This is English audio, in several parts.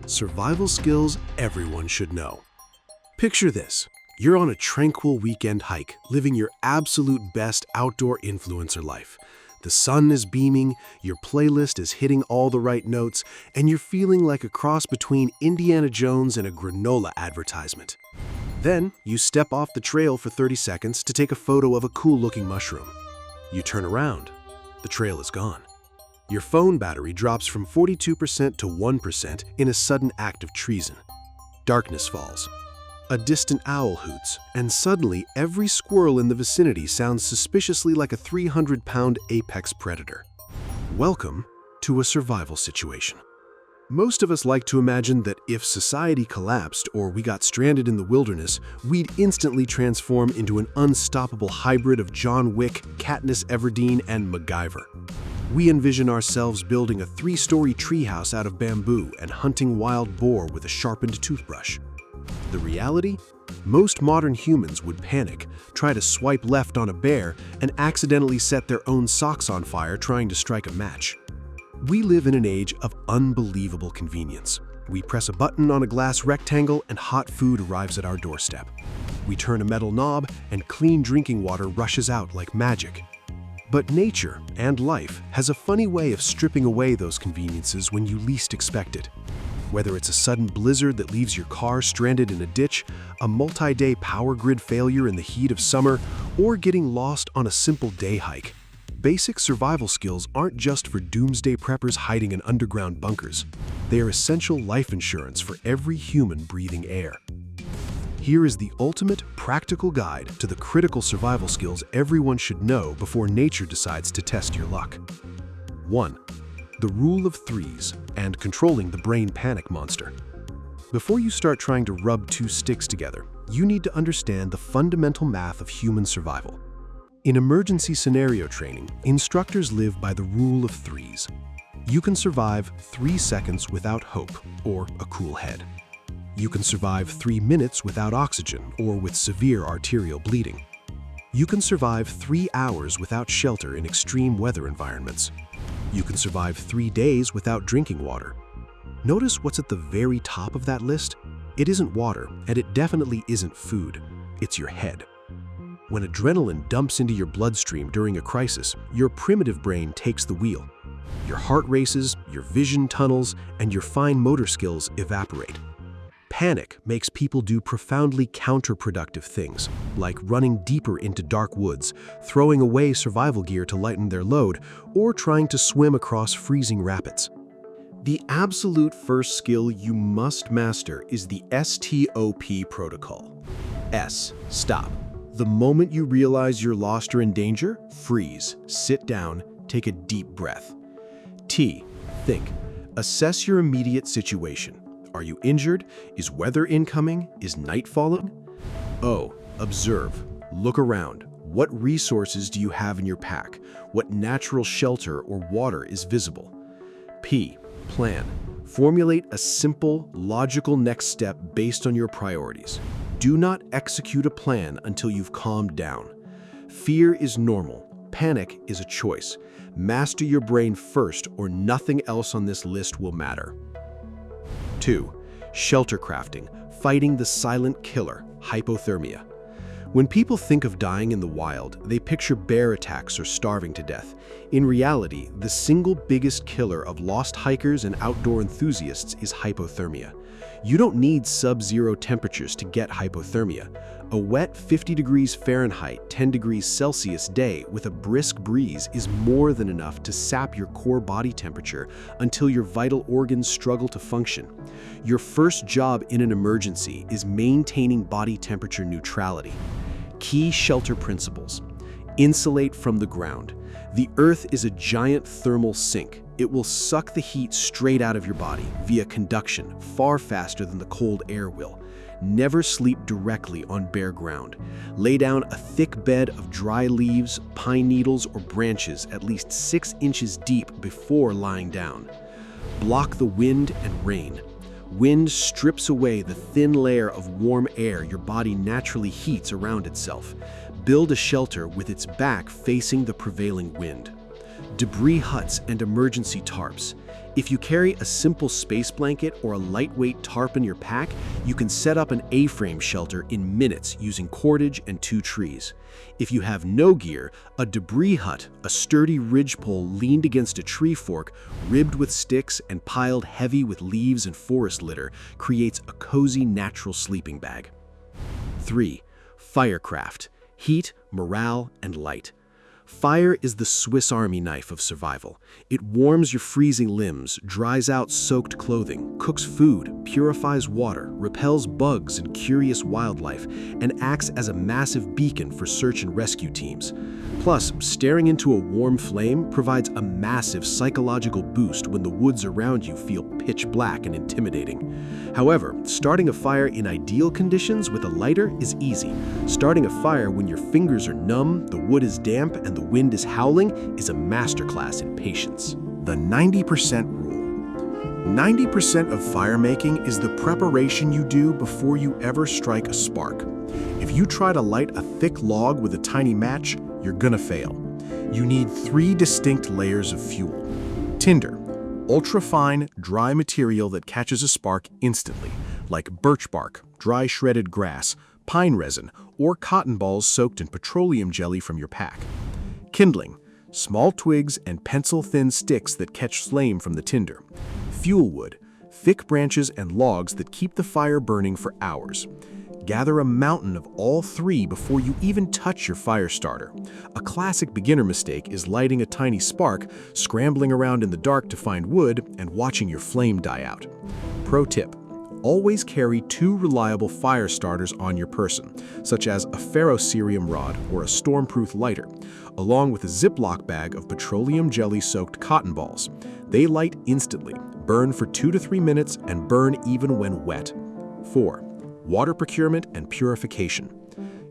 Survival skills everyone should know. Picture this. You're on a tranquil weekend hike, living your absolute best outdoor influencer life. The sun is beaming, your playlist is hitting all the right notes, and you're feeling like a cross between Indiana Jones and a granola advertisement. Then, you step off the trail for 30 seconds to take a photo of a cool-looking mushroom. You turn around. The trail is gone. Your phone battery drops from 42% to 1% in a sudden act of treason. Darkness falls. A distant owl hoots, and suddenly every squirrel in the vicinity sounds suspiciously like a 300-pound apex predator. Welcome to a survival situation. Most of us like to imagine that if society collapsed or we got stranded in the wilderness, we'd instantly transform into an unstoppable hybrid of John Wick, Katniss Everdeen, and MacGyver. We envision ourselves building a 3-story treehouse out of bamboo and hunting wild boar with a sharpened toothbrush. The reality? Most modern humans would panic, try to swipe left on a bear, and accidentally set their own socks on fire trying to strike a match. We live in an age of unbelievable convenience. We press a button on a glass rectangle and hot food arrives at our doorstep. We turn a metal knob and clean drinking water rushes out like magic. But nature and life has a funny way of stripping away those conveniences when you least expect it. Whether it's a sudden blizzard that leaves your car stranded in a ditch, a multi-day power grid failure in the heat of summer, or getting lost on a simple day hike, basic survival skills aren't just for doomsday preppers hiding in underground bunkers. They are essential life insurance for every human breathing air. Here is the ultimate practical guide to the critical survival skills everyone should know before nature decides to test your luck. 1. The rule of threes and controlling the brain panic monster. Before you start trying to rub two sticks together, you need to understand the fundamental math of human survival. In emergency scenario training, instructors live by the rule of threes. You can survive 3 seconds without hope or a cool head. You can survive 3 minutes without oxygen or with severe arterial bleeding. You can survive 3 hours without shelter in extreme weather environments. You can survive 3 days without drinking water. Notice what's at the very top of that list? It isn't water, and it definitely isn't food. It's your head. When adrenaline dumps into your bloodstream during a crisis, your primitive brain takes the wheel. Your heart races, your vision tunnels, and your fine motor skills evaporate. Panic makes people do profoundly counterproductive things, like running deeper into dark woods, throwing away survival gear to lighten their load, or trying to swim across freezing rapids. The absolute first skill you must master is the STOP protocol. S. Stop. The moment you realize you're lost or in danger, freeze, sit down, take a deep breath. T. Think. Assess your immediate situation. Are you injured? Is weather incoming? Is night falling? O. Observe. Look around. What resources do you have in your pack? What natural shelter or water is visible? P. Plan. Formulate a simple, logical next step based on your priorities. Do not execute a plan until you've calmed down. Fear is normal. Panic is a choice. Master your brain first, or nothing else on this list will matter. 2. Shelter crafting, fighting the silent killer, hypothermia. When people think of dying in the wild, they picture bear attacks or starving to death. In reality, the single biggest killer of lost hikers and outdoor enthusiasts is hypothermia. You don't need sub-zero temperatures to get hypothermia. A wet 50 degrees Fahrenheit, 10 degrees Celsius day with a brisk breeze is more than enough to sap your core body temperature until your vital organs struggle to function. Your first job in an emergency is maintaining body temperature neutrality. Key shelter principles. Insulate from the ground. The earth is a giant thermal sink. It will suck the heat straight out of your body via conduction far faster than the cold air will. Never sleep directly on bare ground. Lay down a thick bed of dry leaves, pine needles, or branches at least 6 inches deep before lying down. Block the wind and rain. Wind strips away the thin layer of warm air your body naturally heats around itself. Build a shelter with its back facing the prevailing wind. Debris huts and emergency tarps. If you carry a simple space blanket or a lightweight tarp in your pack, you can set up an A-frame shelter in minutes using cordage and 2 trees. If you have no gear, a debris hut, a sturdy ridgepole leaned against a tree fork, ribbed with sticks and piled heavy with leaves and forest litter, creates a cozy natural sleeping bag. 3. Firecraft. Heat, morale, and light. Fire is the Swiss Army knife of survival. It warms your freezing limbs, dries out soaked clothing, cooks food, purifies water, repels bugs and curious wildlife, and acts as a massive beacon for search and rescue teams. Plus, staring into a warm flame provides a massive psychological boost when the woods around you feel pitch black and intimidating. However, starting a fire in ideal conditions with a lighter is easy. Starting a fire when your fingers are numb, the wood is damp, and the wind is howling is a masterclass in patience. The 90% rule. 90% of fire making is the preparation you do before you ever strike a spark. If you try to light a thick log with a tiny match, you're gonna fail. You need 3 distinct layers of fuel. Tinder, ultra-fine, dry material that catches a spark instantly, like birch bark, dry shredded grass, pine resin, or cotton balls soaked in petroleum jelly from your pack. Kindling, small twigs and pencil-thin sticks that catch flame from the tinder. Fuel wood, thick branches and logs that keep the fire burning for hours. Gather a mountain of all 3 before you even touch your fire starter. A classic beginner mistake is lighting a tiny spark, scrambling around in the dark to find wood, and watching your flame die out. Pro tip: always carry 2 reliable fire starters on your person, such as a ferrocerium rod or a stormproof lighter, along with a Ziploc bag of petroleum jelly-soaked cotton balls. They light instantly, burn for 2 to 3 minutes, and burn even when wet. 4. Water procurement and purification.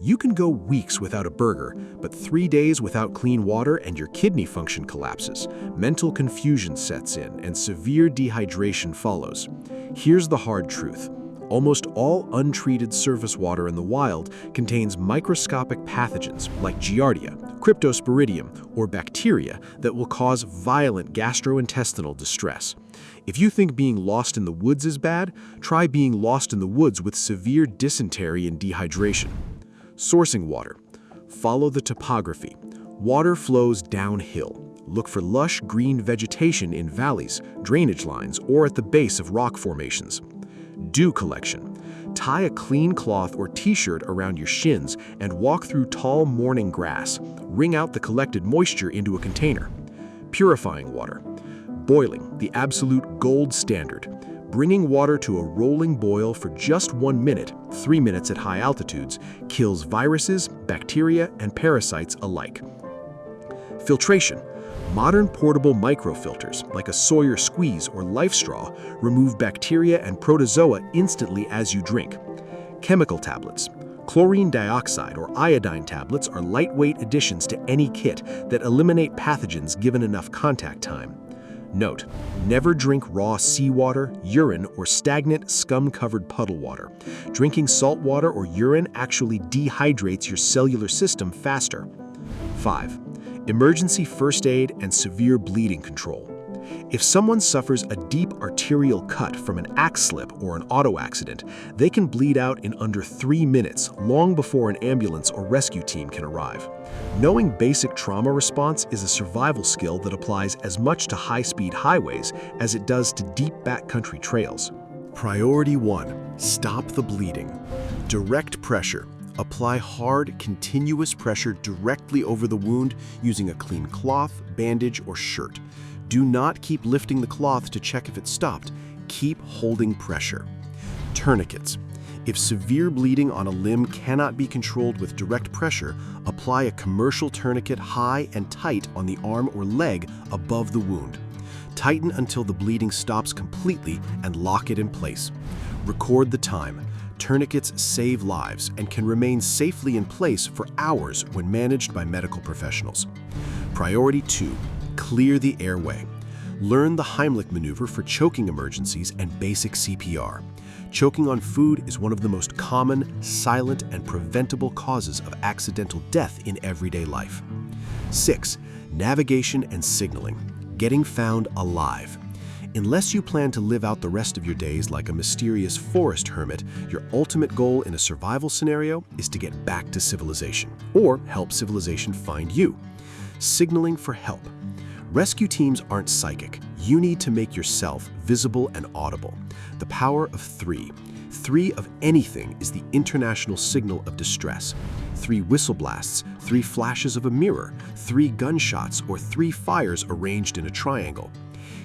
You can go weeks without a burger, but 3 days without clean water and your kidney function collapses. Mental confusion sets in and severe dehydration follows. Here's the hard truth. Almost all untreated surface water in the wild contains microscopic pathogens like Giardia, Cryptosporidium, or bacteria that will cause violent gastrointestinal distress. If you think being lost in the woods is bad, try being lost in the woods with severe dysentery and dehydration. Sourcing water. Follow the topography. Water flows downhill. Look for lush green vegetation in valleys, drainage lines, or at the base of rock formations. Dew collection. Tie a clean cloth or t-shirt around your shins and walk through tall morning grass. Wring out the collected moisture into a container. Purifying water. Boiling, the absolute gold standard. Bringing water to a rolling boil for just 1 minute, 3 minutes at high altitudes, kills viruses, bacteria, and parasites alike. Filtration. Modern portable microfilters, like a Sawyer Squeeze or Life Straw, remove bacteria and protozoa instantly as you drink. Chemical tablets. Chlorine dioxide or iodine tablets are lightweight additions to any kit that eliminate pathogens given enough contact time. Note: never drink raw seawater, urine, or stagnant, scum-covered puddle water. Drinking salt water or urine actually dehydrates your cellular system faster. 5. Emergency first aid and severe bleeding control. If someone suffers a deep arterial cut from an axe slip or an auto accident, they can bleed out in under 3 minutes, long before an ambulance or rescue team can arrive. Knowing basic trauma response is a survival skill that applies as much to high-speed highways as it does to deep backcountry trails. Priority 1. Stop the bleeding. Direct pressure. Apply hard, continuous pressure directly over the wound using a clean cloth, bandage, or shirt. Do not keep lifting the cloth to check if it stopped. Keep holding pressure. Tourniquets. If severe bleeding on a limb cannot be controlled with direct pressure, apply a commercial tourniquet high and tight on the arm or leg above the wound. Tighten until the bleeding stops completely and lock it in place. Record the time. Tourniquets save lives and can remain safely in place for hours when managed by medical professionals. Priority 2. Clear the airway. Learn the Heimlich maneuver for choking emergencies and basic CPR. Choking on food is one of the most common, silent, and preventable causes of accidental death in everyday life. 6. Navigation and signaling. Getting found alive. Unless you plan to live out the rest of your days like a mysterious forest hermit, your ultimate goal in a survival scenario is to get back to civilization, or help civilization find you. Signaling for help. Rescue teams aren't psychic. You need to make yourself visible and audible. The power of 3. 3 of anything is the international signal of distress. 3 whistle blasts, 3 flashes of a mirror, 3 gunshots, or 3 fires arranged in a triangle.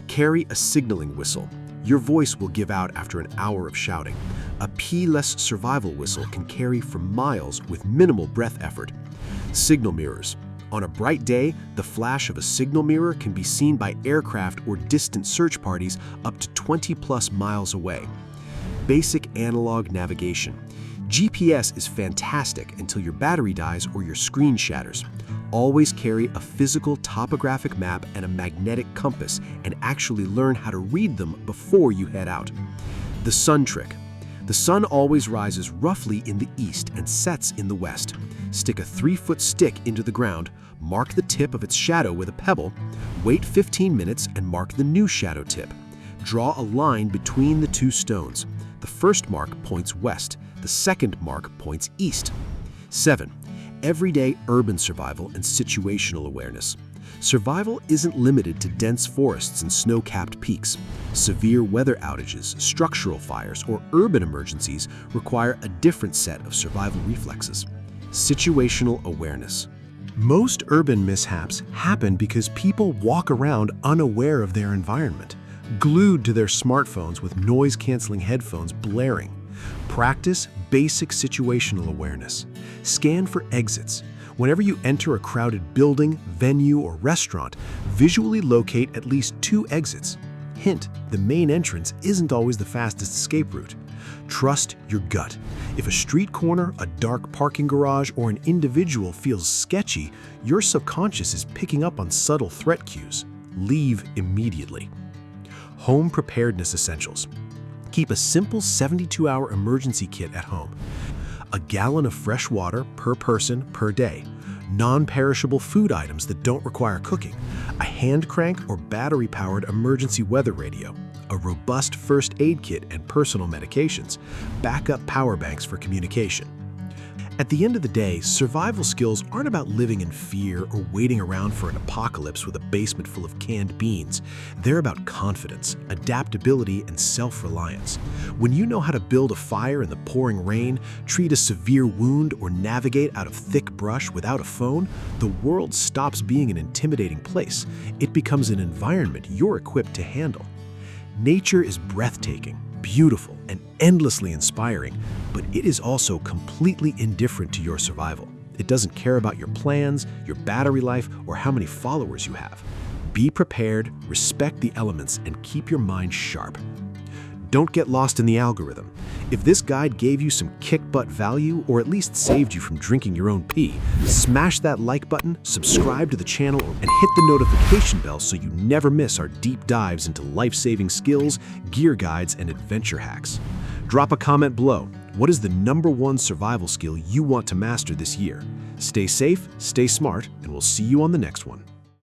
Carry a signaling whistle. Your voice will give out after an hour of shouting. A P-less survival whistle can carry for miles with minimal breath effort. Signal mirrors. On a bright day, the flash of a signal mirror can be seen by aircraft or distant search parties up to 20+ miles away. Basic analog navigation. GPS is fantastic until your battery dies or your screen shatters. Always carry a physical topographic map and a magnetic compass, and actually learn how to read them before you head out. The sun trick. The sun always rises roughly in the east and sets in the west. Stick a 3-foot stick into the ground, mark the tip of its shadow with a pebble, wait 15 minutes and mark the new shadow tip. Draw a line between the 2 stones. The first mark points west, the second mark points east. 7. Everyday urban survival and situational awareness. Survival isn't limited to dense forests and snow-capped peaks. Severe weather outages, structural fires, or urban emergencies require a different set of survival reflexes. Situational awareness. Most urban mishaps happen because people walk around unaware of their environment, glued to their smartphones with noise-canceling headphones blaring. Practice basic situational awareness. Scan for exits. Whenever you enter a crowded building, venue, or restaurant, visually locate at least 2 exits. Hint, the main entrance isn't always the fastest escape route. Trust your gut. If a street corner, a dark parking garage, or an individual feels sketchy, your subconscious is picking up on subtle threat cues. Leave immediately. Home preparedness essentials. Keep a simple 72-hour emergency kit at home. A gallon of fresh water per person per day. Non-perishable food items that don't require cooking. A hand crank or battery-powered emergency weather radio. A robust first aid kit and personal medications. Backup power banks for communication. At the end of the day, survival skills aren't about living in fear or waiting around for an apocalypse with a basement full of canned beans. They're about confidence, adaptability, and self-reliance. When you know how to build a fire in the pouring rain, treat a severe wound, or navigate out of thick brush without a phone, the world stops being an intimidating place. It becomes an environment you're equipped to handle. Nature is breathtaking, beautiful, and endlessly inspiring, but it is also completely indifferent to your survival. It doesn't care about your plans, your battery life, or how many followers you have. Be prepared, respect the elements, and keep your mind sharp. Don't get lost in the algorithm. If this guide gave you some kick-butt value, or at least saved you from drinking your own pee, smash that like button, subscribe to the channel, and hit the notification bell so you never miss our deep dives into life-saving skills, gear guides, and adventure hacks. Drop a comment below. What is the #1 survival skill you want to master this year? Stay safe, stay smart, and we'll see you on the next one.